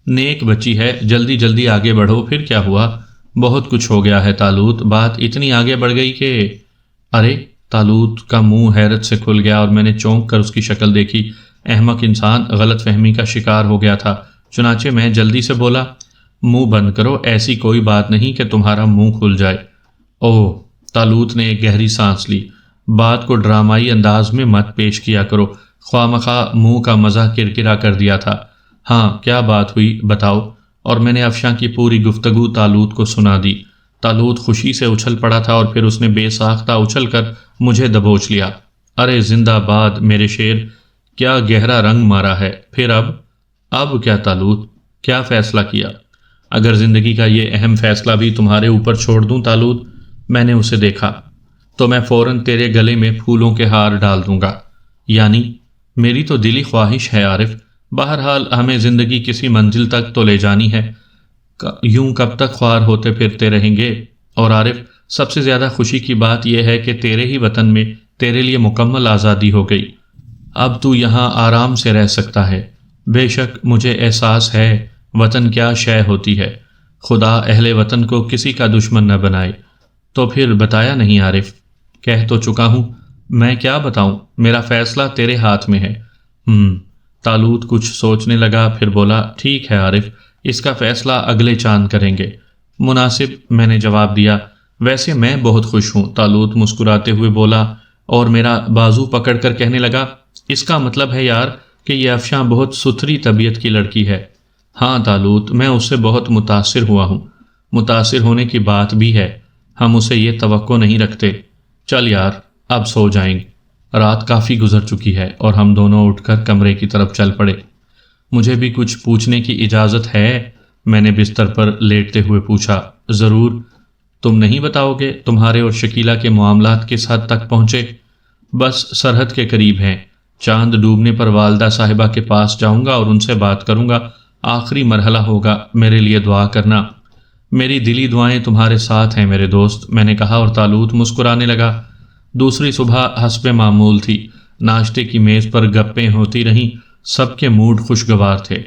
نیک بچی ہے، جلدی جلدی آگے بڑھو۔ پھر کیا ہوا؟ بہت کچھ ہو گیا ہے طالوت، بات اتنی آگے بڑھ گئی کہ… ارے! طالوت کا منہ حیرت سے کھل گیا اور میں نے چونک کر اس کی شکل دیکھی۔ احمق انسان غلط فہمی کا شکار ہو گیا تھا، چنانچہ میں جلدی سے بولا، منہ بند کرو، ایسی کوئی بات نہیں کہ تمہارا منہ کھل جائے۔ اوہ! طالوت نے ایک گہری سانس لی۔ بات کو ڈرامائی انداز میں مت پیش کیا کرو، خواہ مخواہ منہ کا مزہ کرکرا کر دیا تھا۔ ہاں، کیا بات ہوئی بتاؤ؟ اور میں نے افشاں کی پوری گفتگو طالوت کو سنا دی۔ طالوت خوشی سے اچھل پڑا تھا اور پھر اس نے بے ساختہ اچھل کر مجھے دبوچ لیا۔ ارے زندہ باد میرے شیر، کیا گہرا رنگ مارا ہے! پھر اب کیا طالوت؟ کیا فیصلہ کیا؟ اگر زندگی کا یہ اہم فیصلہ بھی تمہارے اوپر چھوڑ دوں طالوت، میں نے اسے دیکھا، تو میں فوراً تیرے گلے میں پھولوں کے ہار ڈال دوں گا۔ یعنی میری تو دلی خواہش ہے عارف، بہرحال ہمیں زندگی کسی منزل تک تو لے جانی ہے، یوں کب تک خوار ہوتے پھرتے رہیں گے؟ اور عارف، سب سے زیادہ خوشی کی بات یہ ہے کہ تیرے ہی وطن میں تیرے لیے مکمل آزادی ہو گئی۔ اب تو یہاں آرام سے رہ سکتا ہے۔ بے شک مجھے احساس ہے وطن کیا شے ہوتی ہے، خدا اہل وطن کو کسی کا دشمن نہ بنائے۔ تو پھر بتایا نہیں عارف؟ کہہ تو چکا ہوں، میں کیا بتاؤں، میرا فیصلہ تیرے ہاتھ میں ہے۔ طالوت کچھ سوچنے لگا، پھر بولا، ٹھیک ہے عارف، اس کا فیصلہ اگلے چاند کریں گے۔ مناسب، میں نے جواب دیا۔ ویسے میں بہت خوش ہوں، طالوت مسکراتے ہوئے بولا اور میرا بازو پکڑ کر کہنے لگا، اس کا مطلب ہے یار کہ یہ افشاں بہت ستھری طبیعت کی لڑکی ہے۔ ہاں طالوت، میں اس سے بہت متاثر ہوا ہوں۔ متاثر ہونے کی بات بھی ہے، ہم اسے یہ توقع نہیں رکھتے۔ چل یار، اب سو جائیں گے، رات کافی گزر چکی ہے۔ اور ہم دونوں اٹھ کر کمرے کی طرف چل پڑے۔ مجھے بھی کچھ پوچھنے کی اجازت ہے؟ میں نے بستر پر لیٹتے ہوئے پوچھا۔ ضرور، تم نہیں بتاؤ گے تمہارے اور شکیلہ کے معاملات کس حد تک پہنچے؟ بس سرحد کے قریب ہیں، چاند ڈوبنے پر والدہ صاحبہ کے پاس جاؤں گا اور ان سے بات کروں گا، آخری مرحلہ ہوگا، میرے لیے دعا کرنا۔ میری دلی دعائیں تمہارے ساتھ ہیں میرے دوست، میں نے کہا اور طالوت مسکرانے لگا۔ دوسری صبح حسب معمول تھی، ناشتے کی میز پر گپیں ہوتی رہیں، سب کے موڈ خوشگوار تھے۔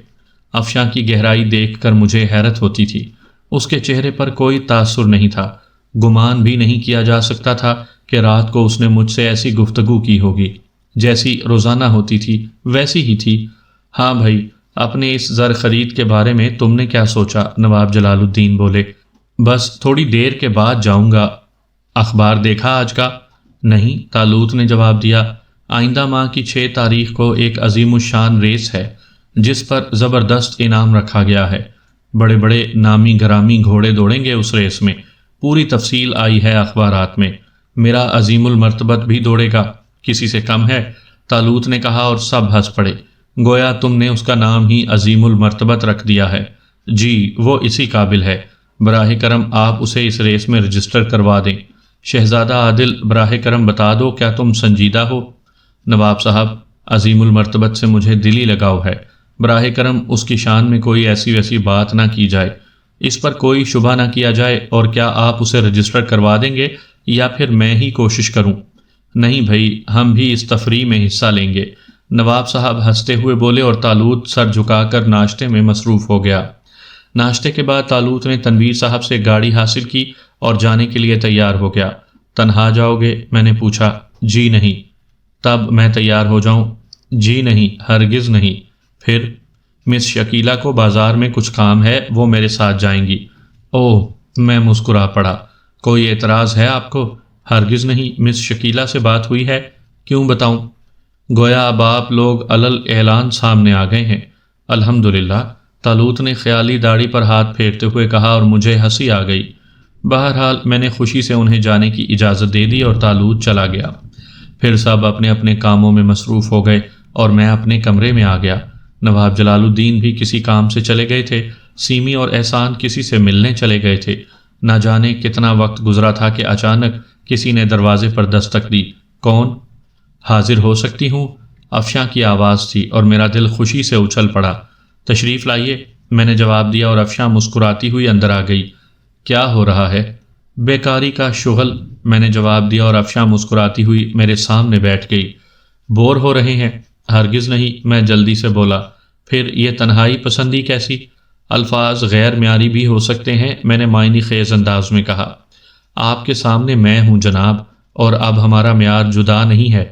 افشاں کی گہرائی دیکھ کر مجھے حیرت ہوتی تھی، اس کے چہرے پر کوئی تاثر نہیں تھا، گمان بھی نہیں کیا جا سکتا تھا کہ رات کو اس نے مجھ سے ایسی گفتگو کی ہوگی، جیسی روزانہ ہوتی تھی ویسی ہی تھی۔ ہاں بھائی، اپنے اس زر خرید کے بارے میں تم نے کیا سوچا؟ نواب جلال الدین بولے۔ بس تھوڑی دیر کے بعد جاؤں گا۔ اخبار دیکھا آج کا؟ نہیں، طالوت نے جواب دیا۔ آئندہ ماہ کی 6 تاریخ کو ایک عظیم الشان ریس ہے جس پر زبردست انعام رکھا گیا ہے، بڑے بڑے نامی گرامی گھوڑے دوڑیں گے اس ریس میں، پوری تفصیل آئی ہے اخبارات میں۔ میرا عظیم المرتبت بھی دوڑے گا، کسی سے کم ہے؟ طالوت نے کہا اور سب ہنس پڑے، گویا تم نے اس کا نام ہی عظیم المرتبت رکھ دیا ہے۔ جی، وہ اسی قابل ہے، براہ کرم آپ اسے اس ریس میں رجسٹر کروا دیں۔ شہزادہ عادل، براہ کرم بتا دو کیا تم سنجیدہ ہو؟ نواب صاحب، عظیم المرتبت سے مجھے دلی لگاؤ ہے، براہ کرم اس کی شان میں کوئی ایسی ویسی بات نہ کی جائے، اس پر کوئی شبہ نہ کیا جائے، اور کیا آپ اسے رجسٹر کروا دیں گے یا پھر میں ہی کوشش کروں؟ نہیں بھائی، ہم بھی اس تفریح میں حصہ لیں گے، نواب صاحب ہنستے ہوئے بولے اور طالوت سر جھکا کر ناشتے میں مصروف ہو گیا۔ ناشتے کے بعد طالوت نے تنویر صاحب سے گاڑی حاصل کی اور جانے کے لیے تیار ہو گیا۔ تنہا جاؤ گے؟ میں نے پوچھا۔ جی نہیں۔ تب میں تیار ہو جاؤں؟ جی نہیں، ہرگز نہیں۔ پھر؟ مس شکیلہ کو بازار میں کچھ کام ہے، وہ میرے ساتھ جائیں گی۔ اوہ، میں مسکرا پڑا۔ کوئی اعتراض ہے آپ کو؟ ہرگز نہیں، مس شکیلہ سے بات ہوئی ہے؟ کیوں بتاؤں؟ گویا اب آپ لوگ علل اعلان سامنے آ گئے ہیں۔ الحمدللہ، طالوت نے خیالی داڑھی پر ہاتھ پھیرتے ہوئے کہا اور مجھے ہنسی آ گئی۔ بہرحال میں نے خوشی سے انہیں جانے کی اجازت دے دی اور طالوت چلا گیا۔ پھر سب اپنے اپنے کاموں میں مصروف ہو گئے اور میں اپنے کمرے میں آ گیا۔ نواب جلال الدین بھی کسی کام سے چلے گئے تھے، سیمی اور احسان کسی سے ملنے چلے گئے تھے۔ نہ جانے کتنا وقت گزرا تھا کہ اچانک کسی نے دروازے پر دستک دی۔ کون؟ حاضر ہو سکتی ہوں؟ افشاں کی آواز تھی اور میرا دل خوشی سے اچھل پڑا۔ تشریف لائیے، میں نے جواب دیا اور افشاں مسکراتی ہوئی اندر آ گئی۔ کیا ہو رہا ہے؟ بیکاری کا شغل، میں نے جواب دیا اور افشاں مسکراتی ہوئی میرے سامنے بیٹھ گئی۔ بور ہو رہے ہیں؟ ہرگز نہیں، میں جلدی سے بولا۔ پھر یہ تنہائی پسندی کیسی؟ الفاظ غیر معیاری بھی ہو سکتے ہیں، میں نے معنی خیز انداز میں کہا۔ آپ کے سامنے میں ہوں جناب، اور اب ہمارا معیار جدا نہیں ہے۔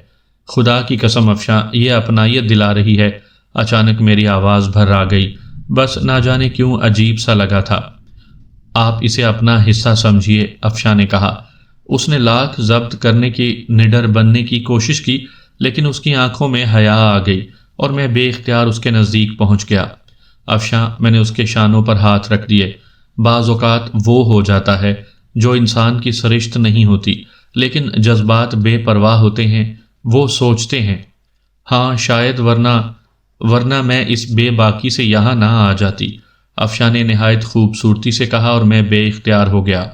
خدا کی قسم افشاں، یہ اپنائیت دلا رہی ہے۔ اچانک میری آواز بھر آ گئی، بس نہ جانے کیوں عجیب سا لگا تھا۔ آپ اسے اپنا حصہ سمجھیے، افشاں نے کہا۔ اس نے لاکھ ضبط کرنے کی نڈر بننے کی کوشش کی، لیکن اس کی آنکھوں میں حیا آ گئی اور میں بے اختیار اس کے نزدیک پہنچ گیا۔ افشاں، میں نے اس کے شانوں پر ہاتھ رکھ دیے۔ بعض اوقات وہ ہو جاتا ہے جو انسان کی سرشت نہیں ہوتی، لیکن جذبات بے پرواہ ہوتے ہیں، وہ سوچتے ہیں۔ ہاں شاید، ورنہ میں اس بے باکی سے یہاں نہ آ جاتی، افشاں نے نہایت خوبصورتی سے کہا، اور میں بے اختیار ہو گیا۔